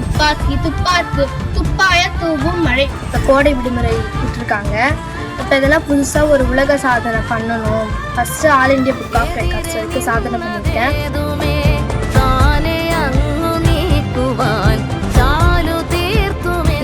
துப்பாக்கி துப்பாக்கு துப்பாய தூவும் மழை. இப்போ கோடை விடுமுறை விட்டுருக்காங்க. இப்போ இதெல்லாம் புதுசாக ஒரு உலக சாதனை பண்ணணும். First All India Book of Records வரைக்கும் சாதனை பண்ணியிருக்கேன்.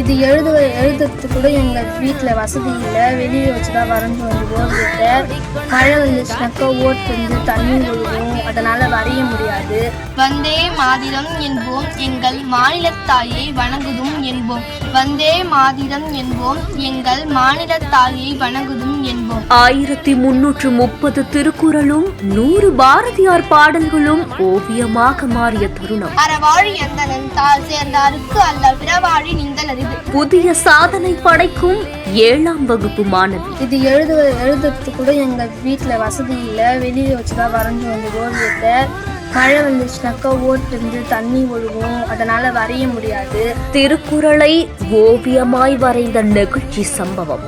இது எழுதுறது கூட எங்கள் வீட்டில் வசதி இல்லை. வெளியே வச்சு தான் வரைஞ்சி வந்து ஓடுறேன். மழை வந்துச்சுனாக்கா ஓட்டு வந்து தண்ணி விழுவும், அதனால் வரைய முடியாது. வந்தே மாதிரம் என்போம், எங்கள் மாநிலத்தாயை வணங்குதும் என்போம். வந்தே மாதிரம் என்போம், எங்கள் மாநிலத்தாயை வணங்குதும் என்போம். 1330 திருக்குறளும் 100 பாரதியார் பாடல்களும் ஓவியமாக மாறிய தருணம். அறவாழி அந்தனன் தாழ் சேர்ந்தாருக்கு அல்ல பிறவாழி நிந்தல் அறிவு. புதிய சாதனை படைக்கும் 7ஆம் வகுப்பு மாணவி. இது எழுதுறது கூட எங்கள் வீட்டில் வசதி இல்லை. வெளியே வச்சு தான் வரைஞ்சி வந்து ஓவியத்தை. மழை வந்துச்சுனாக்கா ஓட்டு வந்து தண்ணி ஒழுகும், அதனால வரைய முடியாது. திருக்குறளை ஓவியமாய் வரைந்த நெகிழ்ச்சி சம்பவம்.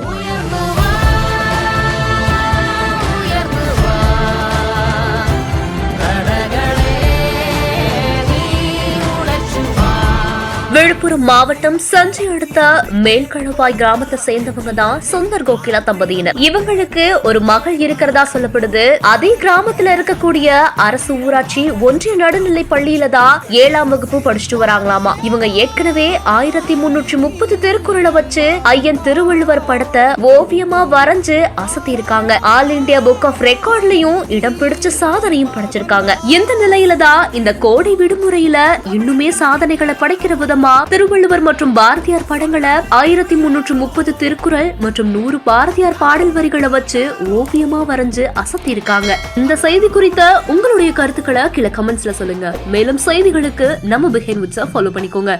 விழுப்புரம் மாவட்டம் சஞ்சி அடுத்த மேல்கணவாய் கிராமத்தை சேர்ந்தவங்க தான் சுந்தர் கோகிலா தம்பதியினர். இவங்களுக்கு ஒரு மகள் இருக்கிறதா சொல்லப்படுது. அதே கிராமத்துல இருக்கக்கூடிய அரசு ஊராட்சி ஒன்றிய நடுநிலை பள்ளியில தான் 7ஆம் வகுப்பு படிச்சுட்டு வராங்களாமா. இவங்க ஏற்கனவே 1330 திருக்குறளை வச்சு ஐயன் திருவள்ளுவர் படத்தை ஓவியமா வரைஞ்சு அசத்தி இருக்காங்க. ஆல் இண்டியா புக் ஆஃப் ரெக்கார்ட்லயும் இடம் பிடிச்ச சாதனையும் படைச்சிருக்காங்க. இந்த நிலையில தான் இந்த கோடை விடுமுறையில இன்னுமே சாதனைகளை படைக்கிற விதமா திருவள்ளுவர் மற்றும் பாரதியார் படங்களை 1330 திருக்குறள் மற்றும் 100 பாரதியார் பாடல் வரிகளை வச்சு ஓவியமா வரைஞ்சு அசத்தி இருக்காங்க. இந்த செய்தி குறித்த உங்களுடைய கருத்துக்களை கீழே கமெண்ட்ஸ்ல சொல்லுங்க. மேலும் செய்திகளுக்கு நம்ம பிஹைண்ட் விட்ஸை ஃபாலோ பண்ணிக்கோங்க.